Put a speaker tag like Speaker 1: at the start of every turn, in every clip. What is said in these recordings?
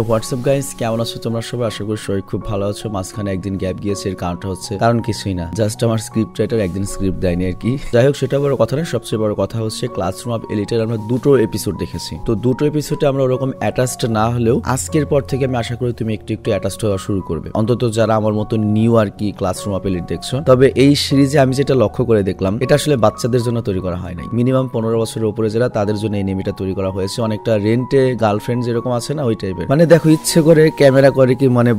Speaker 1: WhatsApp guys, কেমন আছো তোমরা সবাই? আশা করি সবাই খুব ভালো আছো। মাঝখানে একদিন গ্যাপ গিয়েছে, এর কারণটা হচ্ছে কারণ কিছুই না, জাস্ট আমার স্ক্রিপ্ট রাইটার একদিন স্ক্রিপ্ট দেয়নি আর কি। যাই হোক, সেটা বড় কথা নয়। সবচেয়ে বড় কথা হচ্ছে ক্লাসরুম অফ এলিটের আমরা দুটো এপিসোড দেখেছি। তো দুটো এপিসোডে আমরা ওরকম অ্যাটাচড না হলেও আজকের পর থেকে আমি আশা করি তুমি একটু একটু অ্যাটাচড হওয়া শুরু করবে, অন্তত যারা আমার মতো নিউ আর কি ক্লাসরুম অফ এলিট দেখছো। তবে এই সিরিজে আমি যেটা লক্ষ্য করে দেখলাম, এটা আসলে বাচ্চাদের জন্য তৈরি করা হয় নাই। মিনিমাম 15 বছরের উপরে যারা, তাদের জন্য এই এনিমিটা তৈরি করা হয়েছে। অনেকটা রেন্টে গার্লফ্রেন্ড যেরকম আছে না, ওই টাইপের। মানে দেখো, ইচ্ছে করে ক্যামেরা করে কি মানে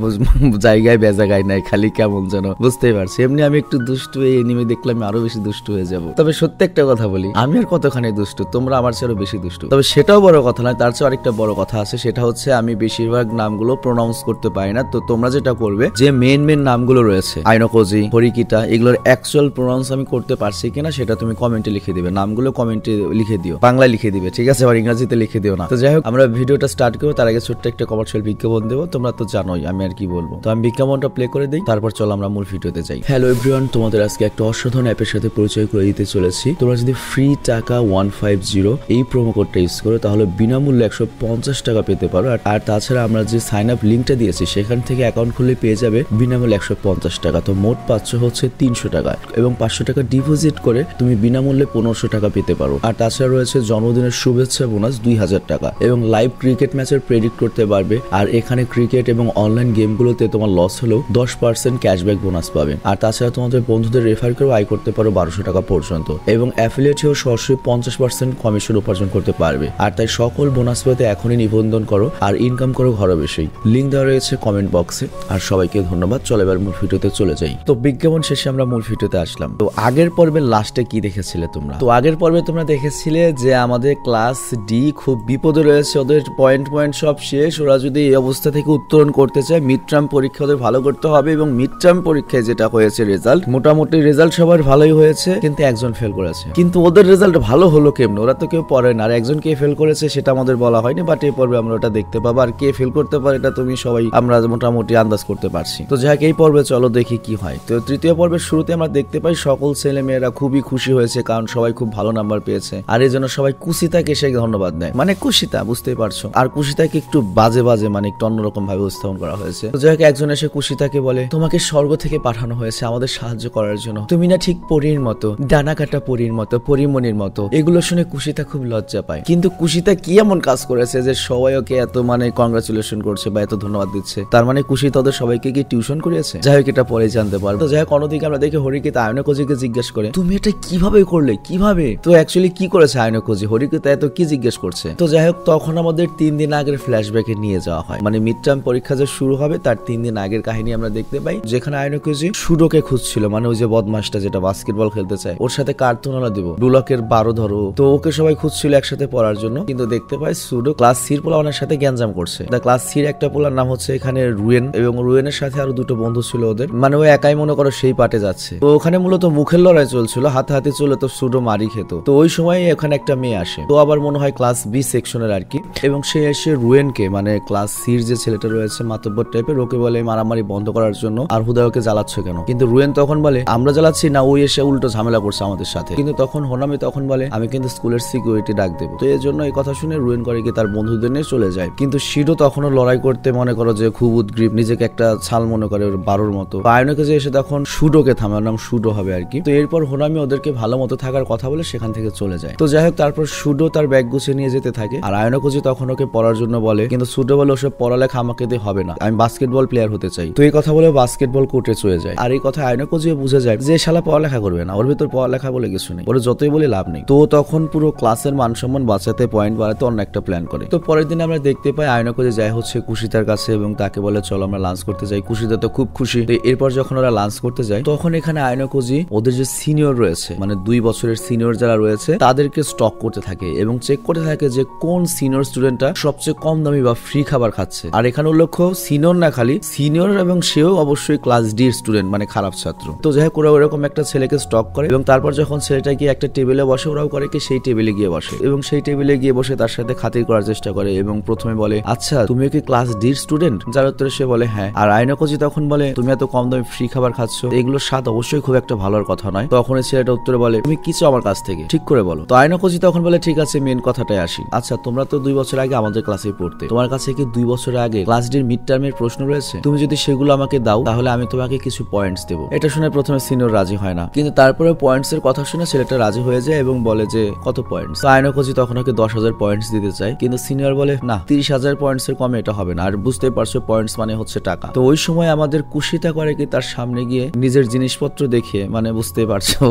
Speaker 1: জায়গায় বেজাগায় নাই, খালি কেমন যেন, বুঝতেই পারছি। এমনি আমি একটু দুষ্টু, এই এনিমি দেখলে আমি আরো বেশি দুষ্টু হয়ে যাব। তবে সত্যি একটা কথা বলি, আমি আর কতখানি দুষ্টু, তোমরা আমার চেয়ে আরো বেশি দুষ্টু। তবে সেটাও বড় কথা নয়, তার চেয়ে আরেকটা বড় কথা আছে, সেটা হচ্ছে আমি বেশিরভাগ নামগুলো প্রোনাউন্স করতে পারি না। তো তোমরা যেটা করবে, যে মেন নামগুলো রয়েছে, আইনোকোজি, হরিকিটা, এগুলোর অ্যাকচুয়াল প্রোনাউন্স আমি করতে পারছি কিনা সেটা তুমি কমেন্টে লিখে দিবে। নামগুলো কমেন্টে লিখে দিও, বাংলায় লিখে দিবে, ঠিক আছে? আবার ইংরেজিতে লিখে দিও না। তো যাই হোক, আমরা ভিডিওটা স্টার্ট করবো তার আগে ছোট্ট একটা কমার্শিয়াল বিজ্ঞাপন দেবো। তোমরা তো জানোই আমি আর কি বলবো। তো আমি বিজ্ঞাপনটা প্লে করে দিই, তারপর চলো আমরা মূল ভিডিওতে যাই। হ্যালো এভরিওয়ান, তোমাদের আজকে একটা অসাধারণ অ্যাপের সাথে পরিচয় করে দিতে চলেছি। তোমরা যদি ফ্রি টাকা 150 এই প্রোমো কোডটা ইউজ করো, তাহলে বিনামূল্যে 150 টাকা পেতে পারো। আর তাছাড়া আমরা যে সাইন আপ লিঙ্কটা দিয়েছি, সেখান থেকে অ্যাকাউন্ট খুলে পেয়ে যাবে বিনামূল্যে 150 টাকা। তো মোট পাচ্ছ হচ্ছে 300 টাকা, এবং 500 টাকা ডিপোজিট করে তুমি বিনামূল্যে 1500 টাকা পেতে পারো। আর তাছাড়া রয়েছে জন্মদিনের শুভেচ্ছা বোনাস 2000 টাকা, এবং লাইভ ক্রিকেট ম্যাচের প্রেডিক্ট করতে পারবে। আর এখানে ক্রিকেট এবং অনলাইন গেমগুলোতে তোমার লস হলেও 10% ক্যাশব্যাক বোনাস পাবে। আর তাছাড়া তোমাদের বন্ধুদের রেফার করে আয় করতে পারো 1200 টাকা পর্যন্ত, এবং অ্যাফিলিয়েট হয়েও সরাসরি 50% কমিশন উপার্জন করতে পারবে। আর তাই সকল বোনাস পেতে এখনই নিবন্ধন করো আর ইনকাম করো ঘরে বসেই। লিঙ্ক দেওয়া রয়েছে কমেন্ট বক্সে। আর সবাইকে ধন্যবাদ। চলো এবার মূল ভিডিওতে চলে যাই। তো বিজ্ঞাপন শেষে আমরা মূল ভিডিওতে আসলাম। তো আগের পর্বের লাস্টে কি দেখেছিলে তোমরা? তো আগের পর্বে তোমরা দেখেছিলে যে আমাদের ক্লাস ডি খুব বিপদে রয়েছে, ওদের পয়েন্ট সব শেষ। ওরা যদি এই অবস্থা থেকে উত্তরণ করতে চায়, মিড টার্ম পরীক্ষা ওদের ভালো করতে হবে। এবং মিড টার্ম পরীক্ষায় যেটা হয়েছে রেজাল্ট, মোটামুটি রেজাল্ট সবার ভালোই হয়েছে, কিন্তু একজন ফেল করেছে। কিন্তু ওদের রেজাল্ট ভালো হলো কেমন? ওরা তো কেউ পড়ে না। আর একজন কে ফেল করেছে সেটা আমাদের বলা হয়নি, বাট এই পর্বে আমরা ওটা দেখতে পাবো। আর কে ফেল করতে পারে এটা তুমি সবাই আমরা মোটামুটি আন্দাজ করতে পারছি। তো যাই হোক, এই পর্বে চলো দেখি কি হয়। তো তৃতীয় পর্বের শুরুতে আমরা দেখতে পাই সকল ছেলে মেয়েরা খুবই খুশি হয়েছে, কারণ সবাই খুব ভালো নাম্বার পেয়েছে। আর এই জন্য সবাই কুশিতাকে এসে ধন্যবাদ দেয়। মানে কুশিতা, বুঝতেই পারছো। আর কুশিতাকে একটু বাজে মানে একটু অন্যরকম ভাবে উপস্থাপন করা হয়েছে। তো যাই হোক, একজন এসে কুশিতাকে বলে, তোমাকে স্বর্গ থেকে পাঠানো হয়েছে আমাদের সাহায্য করার জন্য। তুমি না ঠিক পরীর মতো, ডানা কাটা পরীর মতো, পরিমণির মতো। এগুলো শুনে কুশিতা খুব লজ্জা পায়। কিন্তু কুশিতা কি এমন কাজ করেছে যে সবাই ওকে এত কংগ্রাচুলেশন করছে বা এত ধন্যবাদ দিচ্ছে? তার মানে কুশিতা ওদের সবাইকে কি টিউশন করিয়েছে? যাই হোক, এটা পরে জানতে পারবো। তো যাই হোক, অন্যদিকে আমরা দেখি হরিকিতা আয়নকোজিকে জিজ্ঞেস করে, তুমি এটা কিভাবে করলে, কিভাবে? তো অ্যাকচুয়ালি কি করেছে আয়নকোজি? হরিকিতা এত কি জিজ্ঞেস করছে? তো যাই হোক, তখন আমাদের 3 দিন আগের ফ্ল্যাশব্যাকে নিয়ে যাওয়া হয়। মানে মিড টার্ম পরীক্ষা যে শুরু হবে তার 3 দিন আগের কাহিনী আমরা দেখতে পাই, যেখানে আয়নকোজি সুডোকে খুঁজছিল। মানে ওই যে বদমাসটা যেটা বাস্কেটবল খেলতে চায়, ওর সাথে কার তুলনা দিব, ডুলকের 12 ধরো। তো ওকে সবাই খুঁজছিল একসাথে পড়ার জন্য, কিন্তু দেখতে পাই সুডো ক্লাস সির পোলা ওনার সাথে গ্যাঞ্জাম করছে। ক্লাস সির একটা পোলার নাম হচ্ছে এখানে রুয়েন, এবং রুয়েনের সাথে আরো দুটো বন্ধু ছিল ওদের। মানে ও একাই মনে করো সেই পাটে যাচ্ছে। তো ওখানে মূলত মুখের লড়াই চলছিল, হাতে চলে তো সুডো মারি খেত। তো ওই সময় এখানে একটা মেয়ে আসে, তো আবার মনে হয় ক্লাস বি সেকশনের আর কি, এবং সে এসে রুয়েনকে, মানে ক্লাস সির যে ছেলেটা রয়েছে মাতব্বর টাইপের, ওকে বলে মারামারি বন্ধ করার জন্য, আর হুদায়কে জ্বালাচ্ছ কেন? কিন্তু রুয়েন তখন বলে, আমরা জ্বালাচ্ছি না, ওই এসে উল্টো ঝামেলা করছে আমাদের সাথে। কিন্তু তখন হোনামি তখন বলে, আমি কিন্তু স্কুলের সিকিউরিটি ডাক দেবো। তো এই জন্য এই কথা শুনে রুয়েন করে কি তার বন্ধুদের নিয়ে চলে যায়। কিন্তু শিডো তখনও লড়াই করতে মনে করো যে খুব উদ্গ্রীব, নিজেকে একটা ছাল মনে করে, ওর 12র মতো। আয়নকে যে এসে তখন সুডোকে থামার নাম সুডো হবে আর কি। তো এরপর হোনামি ওদেরকে ভালো মতো থাকার কথা বলে সেখান থেকে চলে যায়। তো যাই হোক, তারপর সুডো তার ব্যাগ গুছিয়ে নিয়ে যেতে থাকে। আর আয়নকোজি তখন ওকে পড়ার জন্য বলে, কিন্তু সুডো বলে, ওসব পড়ালেখা আমাকে দিয়ে হবে না, আমি বাস্কেটবল প্লেয়ার হতে চাই। তো এই কথা বলে বাস্কেটবল কোর্টে চলে যায়। আর এই কথা আয়নকোজি বুঝে যায় যে শালা পড়ালেখা করবে না, ওর ভিতর পড়ালেখা বলে কিছু নেই, ওর যতই বলে লাভ নেই। তো তখন পুরো ক্লাসের মান সম্মান বাঁচাতে, পয়েন্ট বাড়াতে অন্য একটা প্ল্যান করে। তো পরের দিন আমরা দেখতে পাই আয়নকোজি যায় হচ্ছে কুশিতার কাছে, এবং তাকে বলে চলো আমরা লাঞ্চ করতে যাই। কুশিতা তো খুব খুশি। এরপর যখন ওরা লাঞ্চ করতে যায়, তখন এখানে আয়নকোজি ওদের যে সিনিয়র রয়েছে, মানে 2 বছরের সিনিয়র যারা রয়েছে, তাদেরকে স্টক করতে থাকে এবং চেক করতে থাকে যে কোন সিনিয়র স্টুডেন্টটা সবচেয়ে কম দামি বা ফ্রি খাবার খাচ্ছে। আর এখানে উল্লেখ্য সিনিয়র না, খালি সিনিয়র, এবং সেও অবশ্যই ক্লাস ডি স্টুডেন্ট, মানে খারাপ ছাত্র। তো যাই হোক, ওরা ওরকম একটা ছেলেকে স্টক করে, এবং তারপর যখন ছেলেটা গিয়ে একটা টেবিলে বসে, ওরাও করে কি সেই টেবিলে গিয়ে বসে, এবং সেই টেবিলে গিয়ে বসে তার সাথে খাতির করার চেষ্টা করে। এবং প্রথমে বলে, আচ্ছা তুমি কি ক্লাস ডি স্টুডেন্ট? যার উত্তরে সে বলে হ্যাঁ। আর আয়নকোজি তখন বলে, তুমি এত কম দামে ফ্রি খাবার খাচ্ছ, এগুলোর স্বাদ অবশ্যই খুব একটা ভালোর কথা নয়। তখন ছেলেটা উত্তরে বলে, তুমি কি চাও আমার কাছ থেকে, ঠিক করে বলো। তো আয়নকোজি তখন বলে, ঠিক আছে মেন কথাটাই আসি। আচ্ছা তোমরা তো 2 বছর আগে আমাদের ক্লাসে পড়তে, তোমার কাছে কাছে কি 2 বছর আগে ক্লাস ডির মিড টার্মের প্রশ্ন রয়েছে? তুমি যদি সেগুলো আমাকে দাও তাহলে আমি তোমাকে কিছু পয়েন্টস দেবো। এটা শুনে প্রথমে সিনিয়র রাজি হয় না, কিন্তু তারপরে পয়েন্টস এর কথা শুনে ছেলেটা রাজি হয়ে যায় এবং বলে যে কত পয়েন্টস। আয়নাকজি তখন ওকে 10,000 পয়েন্টস দিতে চায়, কিন্তু সিনিয়র বলে না, 30,000 পয়েন্টস এর কমে এটা হবে না। আর বুঝতেই পারছো পয়েন্টস মানে হচ্ছে টাকা। তো ওই সময় আমাদের কুশিতা করে কি তার সামনে গিয়ে নিজের জিনিসপত্র দেখে, মানে বুঝতেই পারছো,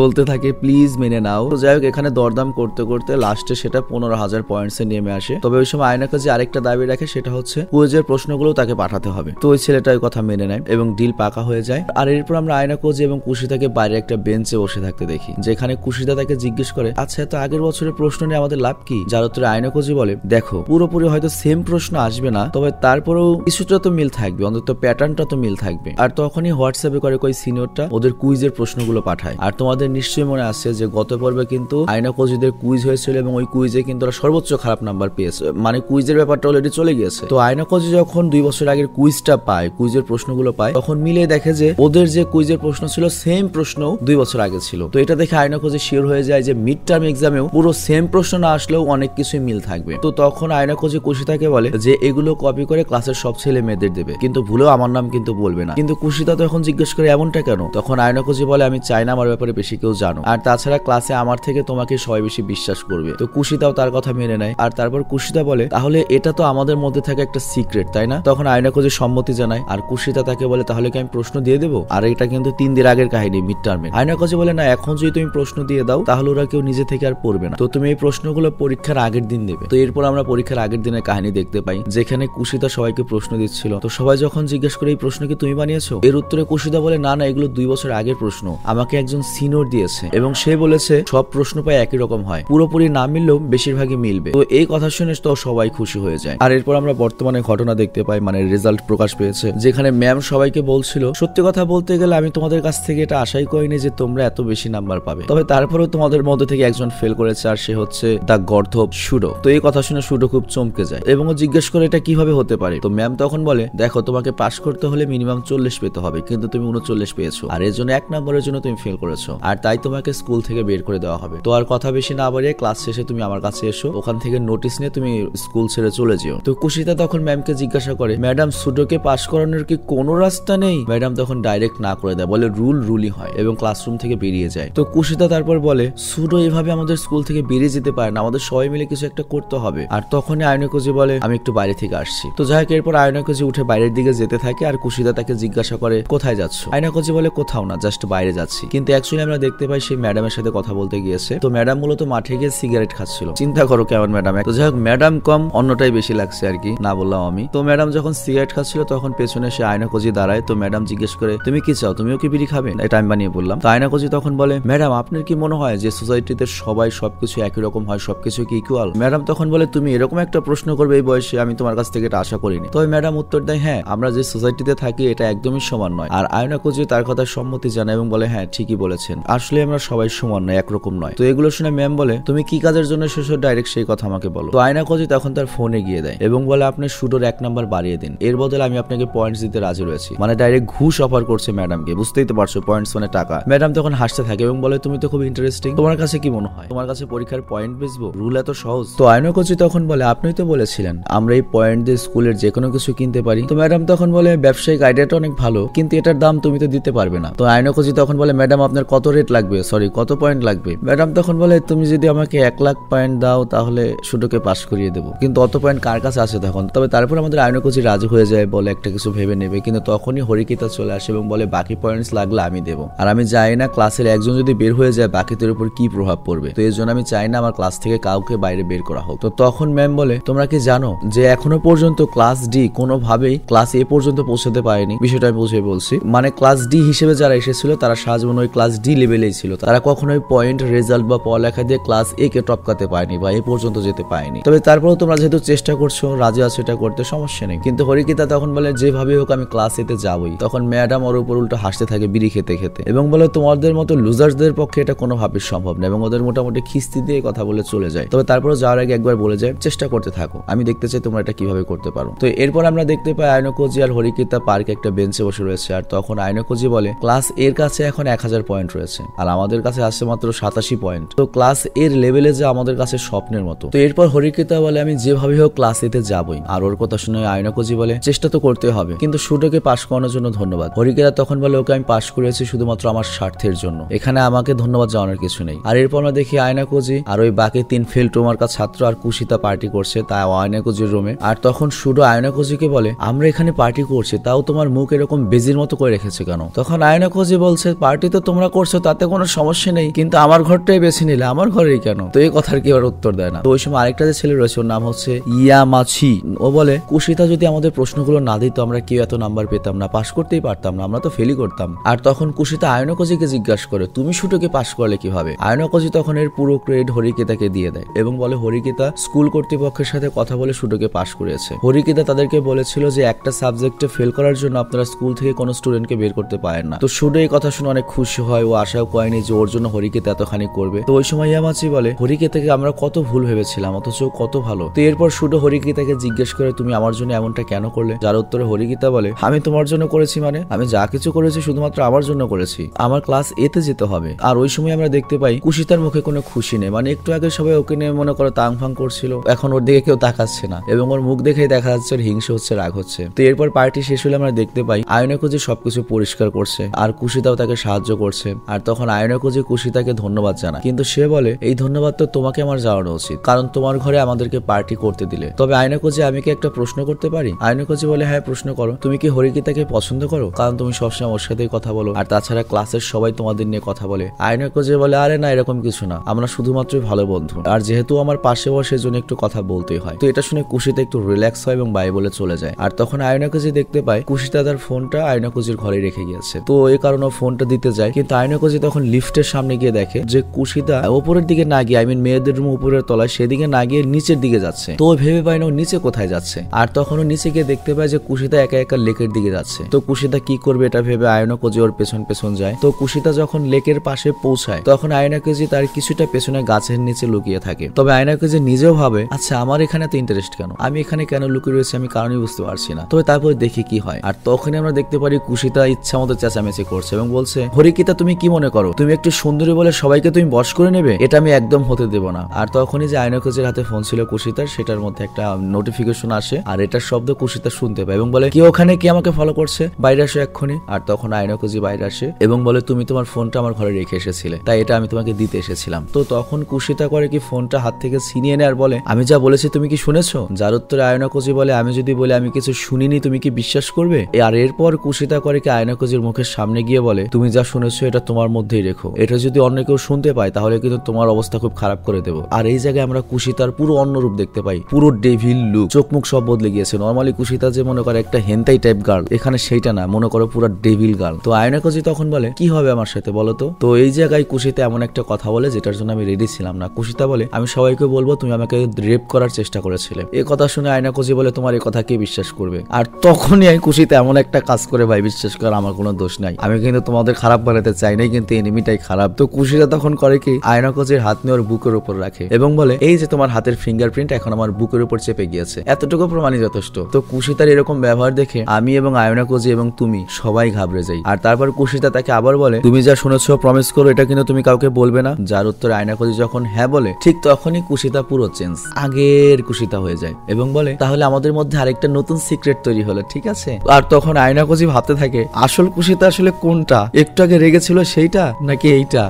Speaker 1: বলতে থাকে প্লিজ মেনে নাও। তো যাই হোক, এখানে দরদাম করতে করতে লাস্টে সেটা 15,000 পয়েন্টস এ নেমে আসে। তবে ওই সময় আয়নাকজি আরেকটা দাবি রাখে, সেটা হচ্ছে কুইজের প্রশ্নগুলো তাকে পাঠাতে হবে। তো ওই ছেলেটা ওই কথা মেনে নেয় এবং ডিল পাকা হয়ে যায়। আর এরপর আমরা আয়নাকজি এবং কুশিতাকে বাইরে একটা বেঞ্চে বসে থাকতে দেখি, যেখানে কুশিতা তাকে জিজ্ঞেস করে আচ্ছা এত আগের বছরের প্রশ্ন নিয়ে আমাদের লাভ কি? যার উত্তরে আয়নাকজি বলে দেখো, পুরোপুরি হয়তো সেম প্রশ্ন আসবে না, তবে তারপরেও কিছুটা তো মিল থাকবে, অন্তত প্যাটার্নটা তো মিল থাকবে। আর তখনই হোয়াটসঅ্যাপে করে কই সিনিয়রটা ওদের কুইজের প্রশ্নগুলো পাঠায়। আর তোমাদের নিশ্চয়ই মনে আছে যে গত পর্বে কিন্তু আয়নাকজিদের কুইজ হয়েছিল এবং ওই কুইজে কিন্তু ওরা সর্বোচ্চ খারাপ নাম্বার পেয়েছে, মানে কুইজের ব্যাপারটা অলরেডি চলে গিয়েছে। তো আয়নাকজি যখন 2 বছর আগের কুইজটা পায়, কুইজের প্রশ্নগুলো পায়, তখন মিলিয়ে দেখে যে ওদের যে কুইজের প্রশ্ন ছিল সেম প্রশ্ন 2 বছর আগে ছিল। তো এটা দেখে আয়নাকজি শিওর হয়ে যায় যে মিড টার্ম এক্সামেও পুরো সেম প্রশ্ন না আসলেও অনেক কিছুই মিল থাকবে। তো তখন আয়নাকজি কুশিতাকে বলে যে এগুলো কপি করে ক্লাসের সব ছেলে মেয়েদের দেবে, কিন্তু ভুলেও আমার নাম কিন্তু বলবে না। কিন্তু কুশিতা তখন জিজ্ঞেস করে এমনটা কেন? তখন আয়নাকজি বলে আমি চাই না আমার ব্যাপারে বেশি কেউ জানো, আর তাছাড়া ক্লাসে আমার থেকে তোমাকে সবাই বেশি বিশ্বাস করবে। তো কুশিতাও তার কথা মেনে নেয়। আর তারপর কুশিতা বলে তাহলে এটা তো আমাদের মধ্যে থাকে একটা সিক্রেট, তাই না? তখন আয়নাকজি সম্মতি জানায়। আর কুশিতা তাকে বলে তাহলে কি আমি প্রশ্ন দিয়ে দেবো? আর এটা কিন্তু 3 দিন আগের কাহিনী, মিড টার্মে। আয়নাকজি বলে না, এখন যদি তুমি প্রশ্ন দিয়ে দাও তাহলে ওরা কেউ নিজে থেকে আর পড়বে না, তো তুমি এই প্রশ্নগুলো পরীক্ষার আগের দিন দেবে। তো এরপর আমরা পরীক্ষার আগের দিনের কাহিনী দেখতে পাই, যেখানে কুশিতা সবাইকে প্রশ্ন দিচ্ছিল। তো সবাই যখন জিজ্ঞেস করে এই প্রশ্ন কি তুমি বানিয়েছো, এর উত্তরে কুশিতা বলে না না, এগুলো 2 বছর আগের প্রশ্ন, আমাকে একজন সিনিয়র দিয়েছে এবং সে বলেছে সব প্রশ্ন প্রায় একই রকম হয়, পুরোপুরি না মিললেও বেশিরভাগই মিলবে। তো এই কথা শুনে তো সবাই খুশি হয়ে যায়। আর এরপর আমরা বর্তমানে ঘটনা দেখতে পাই, মানে রেজাল্ট প্রকাশ পেয়েছে, যেখানে ম্যাম সবাইকে বলছিল সত্যি কথা বলতে গেলে আমি তোমাদের কাছ থেকে এটা আশাই করিনি যে তোমরা এত বেশি নাম্বার পাবে, তবে তারপরেও তোমাদের মধ্যে থেকে একজন ফেল করেছে, আর সে হচ্ছে দা গর্ধব সুডো। তো এই কথা শুনে সুডো খুব চমকে যায় এবং ও জিজ্ঞেস করে এটা কিভাবে হতে পারে। তো ম্যাম তখন বলে দেখো, তোমাকে পাস করতে হলে মিনিমাম 40 পেতে হবে, কিন্তু তুমি 39 পেয়েছো, আর এর জন্য 1 নম্বরের জন্য তুমি ফেল করেছো, আর তাই তোমাকে স্কুল থেকে বের করে দেওয়া হবে। তো আর কথা বেশি না বাড়িয়ে ক্লাস শেষে তুমি আমার কাছে এসো, ওখান থেকে নোটিশ নিয়ে তুমি স্কুল ছেড়ে চলে যেও। তো কুশিতা তখন ম্যামকে জিজ্ঞাসা করে ম্যাডাম সুডোকে পাস করানোর কি কোনো রাস্তা নেই? ম্যাডাম তখন ডাইরেক্ট না করে দেয়, বলে রুলই হয়, এবং ক্লাসরুম থেকে বেরিয়ে যায়। তো কুশিতা তারপর বলে সুডো এভাবে আমাদের স্কুল থেকে বেরিয়ে যেতে পারে না, আমাদের সবাই মিলে কিছু একটা করতে হবে। আর তখনই আয়নাকজি বলে আমি একটু বাইরে থেকে আসছি। তো যাই হোক, এরপর আয়নাকজি উঠে বাইরের দিকে যেতে থাকে আর কুশিতা তাকে জিজ্ঞাসা করে কোথায় যাচ্ছ? আয়নাকজি বলে কোথাও না, জাস্ট বাইরে যাচ্ছি। কিন্তু অ্যাকচুয়ালি আমরা দেখতে পাই সেই ম্যাডামের সাথে কথা বলতে গিয়েছে। তো ম্যাডাম মূলত মাঠে গিয়ে সিগারেট খাচ্ছিল। চিন্তা করো কেমন ম্যাডাম। তো যাই হোক, ম্যাডাম কম অন্যটাই বেশি লাগছে আর কি, না বললাম আমি। তো ম্যাডাম যখন সিগারেট খাচ্ছিল তখন পেছনে সে আয়নাকজি দাঁড়ায়। তো ম্যাডাম জিজ্ঞেস করে তুমি কি চাও, তুমিও কি বিড়ি খাবে? এটা আমি বানিয়ে বললাম। তো আয়নাকজি তখন বলে ম্যাডাম আপনার কি মনে হয় যে সোসাইটিতে সবাই সবকিছু একই রকম হয়, সবকিছু কি ইকুয়াল? ম্যাডাম তখন বলে তুমি এরকম একটা প্রশ্ন করবে এই বয়সে, আমি তোমার কাছ থেকে এটা আশা করিনি। তো ম্যাডাম উত্তর দেয় হ্যাঁ, আমরা যে সোসাইটিতে থাকি এটা একদমই সমান নয়। আর আয়নাকজি তার কথা সম্মতি জানায় এবং বলে হ্যাঁ ঠিকই বলেছেন, আসলে আমরা সবাই সমান নয়, একরকম নয়। তো এগুলো শুনে ম্যাম বলে তুমি কি কাজের জন্য এসেছো ডাইরেক্ট সেই কথা আমাকে বলো। তো আয়নাকজি তখন তার ফোনে গিয়ে দেয় এবং বলে আপনি সুডোর 1 নাম্বার বাড়িয়ে দিন, এর বদলে আমি আপনাকে পয়েন্টস দিতে রাজি রয়েছি। মানে ডাইরেক্ট ঘুষ অফার করছে ম্যাডামকে, বুঝতেই তো পারছো পয়েন্টস মানে টাকা। ম্যাডাম তখন হাসতে থাকে এবং বলে তুমি তো খুব ইন্টারেস্টিং, তোমার কাছে কি মনে হয় তোমার কাছে পরীক্ষার পয়েন্ট বেচবো? রুল এত সহজ? তো আয়নাকজি তখন বলে আপনি তো বলেছিলেন আমরা এই পয়েন্ট দিয়ে স্কুলের যে কোনো কিছু কিনতে পারি। তো ম্যাডাম তখন বলে ব্যবসায়িক আইডিয়াটা অনেক ভালো, কিন্তু এটার দাম তুমি তো দিতে পারবে না। তো আয়নাকজি তখন বলে ম্যাডাম আপনার কত রেট লাগবে, সরি কত পয়েন্ট লাগবে? ম্যাডাম তখন বলে তুমি যদি আমাকে 1 লাখ পয়েন্ট দাও তাহলে সুডোকে পাস করিয়ে দেবো, কিন্তু অত পয়েন্ট কার কাছে আছে তখন? তবে তারপর আমাদের আয়নাকজি রাজি হয়ে যায়, বলে একটা কিছু ভেবে নেবে। কিন্তু তখনই হরিকিতা চলে আসে এবং বলে বাকি পয়েন্টস লাগলে আমি দেবো, আর আমি চাই না ক্লাসের একজন যদি বের হয়ে যায় বাকিদের উপর কি প্রভাব পড়বে। তো এর জন্য আমি চাই না আমার ক্লাস থেকে কাউকে বাইরে বের করা হোক। তো তখন ম্যাম বলে তোমরা কি জানো যে এখনো পর্যন্ত ক্লাস ডি কোনোভাবেই ক্লাস এ পর্যন্ত পৌঁছাতে পারেনি? বিষয়টা আমি বুঝিয়ে বলছি। মানে ক্লাস ডি হিসেবে যারা এসেছিল তারা সারাজীবন ওই ক্লাস ডি লেভেলেই ছিল, তারা কখনোই পয়েন্ট রেজাল্ট বা পড়ালেখা দিয়ে ক্লাস এ কে টপকাতে পারেনি বা এ পর্যন্ত যেতে পারেনি। তবে তারপরেও তোমরা যেহেতু চেষ্টা করছো, রাজি আছো, এটা করতে সমস্যা নেই। কিন্তু হরিকিতা তখন বলে যেভাবে হোক আমি ক্লাস এতে যাবই। তখন ম্যাডাম ওর উপর উল্টো হাসতে থাকে বিড়ি খেতে খেতে এবং বলে তোমাদের মতো লুজার্সদের পক্ষে এটা কোনোভাবে সম্ভব না, এবং ওদের মোটামুটি খিস্তি দিয়ে কথা বলে চলে যায়। তবে তারপরে যাওয়ার আগে একবার বলে যায় চেষ্টা করতে থাকো, আমি দেখতে চাই তোমরা এটা কিভাবে করতে পারো। তো এরপর আমরা দেখতে পাই আয়নাকজি আর হরিকিতা পার্কে একটা বেঞ্চে বসে রয়েছে। আর তখন আয়নাকজি বলে ক্লাস এর কাছে এখন 1000 পয়েন্ট রয়েছে আর আমাদের কাছে আছে মাত্র 87 পয়েন্ট। তো ক্লাস এর লেভেলে যে আমাদের কাছে স্বপ্নের মতো। তো এরপর হরিকিতা বলে আমি যেভাবে হোক ক্লাস এতে যাবই। আর ওর কথা শুনে আয়নাকুজি বলে চেষ্টা তো করতে হবে, কিন্তু সুডোকে পাশ করানোর জন্য ধন্যবাদ। হরিকেতা তখন বলে ওকে আমি পাশ করেছি শুধুমাত্র আমার স্বার্থের জন্য, এখানে আমাকে ধন্যবাদ জানানোর কিছু নেই। আর এরপর আমরা দেখি আয়নাকুজি আর ওই বাকি 3 ফেল টোমার্কা ছাত্র আর কুশিতা পার্টি করছে তাই আয়নাকুজির রুমে। আর তখন সুডো আয়নাকুজিকে বলে আমরা এখানে পার্টি করছি, তাও তোমার মুখ এরকম বেজির মতো করে রেখেছে কেন? তখন আয়নাকুজি বলছে পার্টি তো তোমরা করছো তাতে কোনো সমস্যা নেই, কিন্তু আমার ঘরটাই বেছে নিলে, আমার ঘরেই কেন? তো এই কথার কি আর উত্তর দেয় না। তো ওই সময় আরেকটা যে ছেলে রয়েছে ওর নাম হচ্ছে ইয়ামাছি, ও বলে কুশিতা যদি আমাদের প্রশ্নগুলো না দিত আমরা কেউ এত নাম্বার পেতাম না, পাশ করতেই পারতাম না, আমরা তো ফেলই করতাম। আর তখন কুশিতা আয়নাকুজিকে জিজ্ঞাসা করে তুমি সুটোকে পাশ করলে কিভাবে? আয়নাকুজি তখন এর পুরো ক্রেডিট হরিকেতাকে দিয়ে দেয় এবং বলে হরিকেতা স্কুল কর্তৃপক্ষের সাথে কথা বলে সুটোকে পাশ করেছে। হরিকেতা তাদেরকে বলেছিল যে একটা সাবজেক্টে ফেল করার জন্য আপনারা স্কুল থেকে কোনো স্টুডেন্টকে বের করতে পারেন না। তো সুটো এই কথা শুনে অনেক খুশি হয়, ও আশাও করেনি যে ওর জন্য হরিকেতা এতখানি করবে। তো ওই সময় ইয়ামাচি বলে হরিকেতাকে আমরা কত ভুল ভেবেছিলাম, অথচ কত ভালো। তো এরপর সুটো হরিকেতাকে জিজ্ঞেস করে তুমি আমার জন্য এমনটা কেন করলে? যার উত্তরে হরিকেতা বলে আমি তোমার জন্য করেছি মানে আমি যা কিছু করেছি শুধুমাত্র আমার জন্য করেছি, আমার ক্লাস এতে যেতে হবে। আর ওই সময় আমরা দেখতে পাই কুশিতার মুখে কোনো খুশি নেই, মানে একটু আগে সবাই ওকে নিয়ে মনে করো তাং ফাং করছিল, এখন ওর দিকে কেউ তাকাচ্ছে না এবং ওর মুখ দেখেই দেখা যাচ্ছে ওর হিংসে হচ্ছে, রাগ হচ্ছে। তো এরপর পার্টি শেষ হলে আমরা দেখতে পাই আয়নাকুজি সবকিছু পরিষ্কার করছে আর কুশিতাও তাকে সাহায্য করছে। আর তখন আয়নাকুজি কুশিতাকে ধন্যবাদ জানায়, কিন্তু সে বলে এই ধন্যবাদ তো তোমাকে আমার জানানো উচিত, কারণ তোমার ঘরে আমাদেরকে পার্টি করতে দিলে। তবে আয়নাকুজি আমি কি একটা প্রশ্ন করতে পারি? আয়নাকুজি বলে হ্যাঁ প্রশ্ন করো। তুমি কি হরিকেতাকে পছন্দ করো? কারণ তুমি সবসময় ওর সাথেই কথা বলো আর তাছাড়া ক্লাসের সবাই তোমাদের নিয়ে কথা বলে। আয়নাকুজি বলে আরে না এরকম কিছু না, আমরা শুধুমাত্রই ভালো বন্ধু, আর যেহেতু আমার পাশে বসে জন্য একটু কথা বলতেই হয়। তো এটা শুনে কুশিতা একটু রিল্যাক্স হয় এবং বাই বলে চলে যায়। আর তখন আয়নাকুজি দেখতে পায় কুশিতা তার ফোনটা আয়নাকুজির ঘরে রেখে গিয়েছে। তো এই কারণে ফোনটা দিতে যায়, কিন্তু আয়নাকুজি তখন লিফটের সামনে গিয়ে দেখে যে কুশিতা উপরের দিকে না গিয়ে মেয়েদের রুম উপরের তলায় সেদিকে না গিয়ে নিচের দিকে যাচ্ছে। তো ভেবে পায় না ও নিচে কোথায় যাচ্ছে। আর তখন ও নিচে গিয়ে দেখতে পায় যে কুশিতা একা একা লেকের দিকে যাচ্ছে। তো কুশিতা কি করবে এটা ভেবে আয়নাকুজি ওর পেছন পেছন যায়। তো কুশিতা যখন লেকের পাশে পৌঁছায় তখন আয়নাকুজি তার কিছুটা পেছনে গাছের নিচে লুকিয়ে থাকে। তবে আয়নাকুজি নিজেও ভাবে আচ্ছা আমার এখানে তো ইন্টারেস্ট কেন, আমি এখানে কেন লুকিয়ে রয়েছি আমি কারণই বুঝতে পারছি না। তবে তারপর দেখি কি হয়। আর তখনই আমরা দেখতে পারি কুশিতা ইচ্ছা মতো চেঁচামেচি করছে এবং বলছে হরিকেতা তুমি কি মনে করো তুমি একটু সুন্দরী বলে সবাইকে তুমি বশ করে নেবে? এটা আমি একদম হতে দেব না। আর তখনই যে আয়নাকুজির হাতে ফোন ছিল কুশিতার, সেটার মধ্যে একটা নোটিফিকেশন আসে আর এটার শব্দ কুশিতা শুনতে পায় এবং বলে কি ওখানে কি আমাকে ফলো করছে, বাইরে আসো এক্ষুনি। আর তখন আয়নাকুজি বাইরে আসে এবং বলে তুমি তোমার ফোনটা আমার ঘরে রেখে এসেছিলে, তাই এটা আমি তোমাকে দিতে এসেছিলাম। তো তখন কুশিতা করে কি ফোনটা হাত থেকে ছিনিয়ে নেয় আর বলে আমি যা বলেছি তুমি কি শুনেছো? যার উত্তরে আয়নাকুজি বলে আমি যদি বলে আমি কিছু শুনিনি তুমি কি বিশ্বাস করবে? আর এরপর কুশিতা করে কি আয়নাকুজির মুখের সামনে গিয়ে বলে তুমি যা শুনেছো এটা তোমার মধ্যেই রেখো, এটা যদি অন্য কেউ শুনতে পায় তাহলে কিন্তু তোমার অবস্থা খুব খারাপ করে দেবো। আর এই জায়গায় আমরা কুশিতার পুরো অন্য রূপ দেখতে পাই, পুরো ডেভিল লুক, চোখ মুখ সব বদলে গিয়েছে। নর্মালি কুশিতা যে মনে করে একটা হেন্তাই টাইপ গার্ল, এখানে সেইটা না, মনে করো পুরো ডেভিল গার্ল। তো আয়নাকুজি তখন বলে কি হবে আমার সাথে বলো তো? তো এই জায়গায় কুশিতা এমন একটা কথা বলে যেটার জন্য আমি রেডি ছিলাম না। কুশিতা বলে আমি সবাইকে বলবো তুমি আমাকে রেপ করার চেষ্টা করেছিলে। এই কথা শুনে আয়নাকুজি বলে তোমার এই কথা কে বিশ্বাস করবে? আর তখনই আমি কুশিতা এমন একটা কাজ করে ভাই বিশ্বাস কর আমার কোনো দোষ নাই, আমি কিন্তু তোমাদের খারাপ বানাতে চাই নাই, কিন্তু এনিমিটাই খারাপ। তো কুশিতা তখন করে কি আয়নাকুজির হাত নিয়ে ওর বুকের উপর রাখে এবং বলে এই যে তোমার হাতের ফিঙ্গারপ্রিন্ট এখন আমার বুকের উপর চেপে গিয়েছে, এতটুকু প্রমাণই যথেষ্ট। তো কুশিতার এরকম ব্যবহার দেখে আমি এবং আয়নাকুজি এবং তুমি সবাই ঘাবড়ে যাই। আর তারপর কুশিতা তাকে আবার বলে তুমি যা শুনেছো প্রমিস করো এটা কিন্তু তুমি কাউকে বলবে না। যার উত্তরে আয়নাকুজি যখন হ্যাঁ বলে ঠিক তখনই কুশিতা পুরো চেঞ্জ, আগের কুশিতা হয়ে যায় এবং বলে তাহলে আমাদের মধ্যে আরেকটা নতুন সিক্রেট তৈরি হলো, ঠিক আছে? আর তখন আয়নাকুজি ভাবতে থাকে আসল কুশিতা আসলে কোনটা, একটু আগে রেগেছিল সেইটা নাকি এইটা।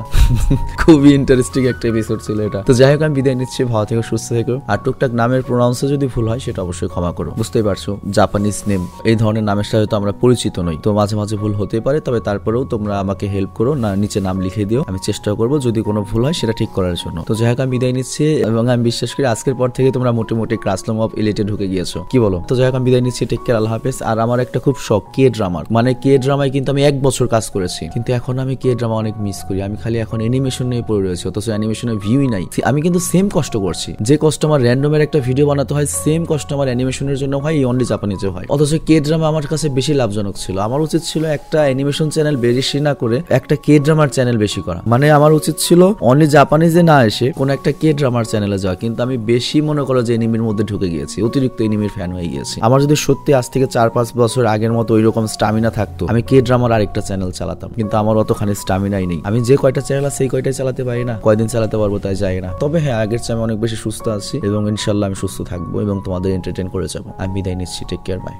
Speaker 1: খুবই ইন্টারেস্টিং একটা এপিসোড ছিল এটা। তো যাই হোক আমি বিদায় নিচ্ছি, ভালো থেকো সুস্থ থেকো। আর টুকটাক নামের প্রোনাউন্স যদি ভুল হয় সেটা অবশ্যই ক্ষমা করো, বুঝতেই পারছো জাপানিজ নেম এই ধরনের নামের সাথে তো আমরা পরিচিত নই, তো মাঝে মাঝে ভুল হতে পারে। তবে তারপরেও তোমরা আমাকে হেল্প করো না, নিচে নাম লিখে দিও, আমি চেষ্টা করবো যদি কোনো ভুল হয় সেটা ঠিক করার জন্য। তো যাই হোক আমি বিদায় নিচ্ছি এবং আমি বিশ্বাস করি আজকের পর থেকে তোমরা মোটামুটি ক্লাসরুম অফ এলিটে ঢুকে গিয়েছো, কি বলো? তো যাই হোক আমি বিদায় নিচ্ছি, টেক কেয়ার, আল্লাহ হাফেজ। আর আমার একটা খুব শখ কে ড্রামার, মানে কে ড্রামায় কিন্তু আমি 1 বছর কাজ করেছি, কিন্তু এখন আমি কে ড্রামা অনেক মিস করি। আমি খালি এখন অ্যানিমেশন নিয়ে পড়ে রয়েছে, অথচ অ্যানিমেশনের ভিউই নাই। আমি কিন্তু সেম কষ্ট করছি, যে কষ্ট আমার র্যান্ডমের একটা ভিডিও বানাতে হয় সেম কষ্ট আমার অ্যানিমেশনের জন্য হয়, অনলি জাপানিজে হয়। অথচ কে ড্রামা আমার কাছে বেশি লাভজনক ছিল। আমার উচিত ছিল একটা অ্যানিমেশন চ্যানেল বেশি না করে একটা কে ড্রামার চ্যানেল বেশি করা, মানে আমার উচিত ছিল অনলি জাপানিজে না এসে কোন একটা কে ড্রামার চ্যানেলে যাওয়া। কিন্তু আমি বেশি মনে করো যে এনিমির মধ্যে ঢুকে গিয়েছি, অতিরিক্ত এনিমির ফ্যান হয়ে গিয়েছি। আমার যদি সত্যি আজ থেকে 4-5 বছর আগের মতো ওইরকম স্টামিনা থাকতো আমি কে ড্রামার আরেকটা চ্যানেল চালাতাম, কিন্তু আমার অতখানি স্টামিনাই নেই। আমি যে কয়টা চ্যানেল আছে সেই কয়টাই চালাতে পারি না, কয়দিন চালাতে পারবো তাই যায় না। তবে হ্যাঁ আগের চেয়ে আমি অনেক বেশি সুস্থ আছি এবং ইনশাল্লাহ আমি সুস্থ থাকবো এবং তোমাদের এন্টারটেইন করে যাবো। আমি বিদায় নিচ্ছি, টেক কেয়ার, বাই।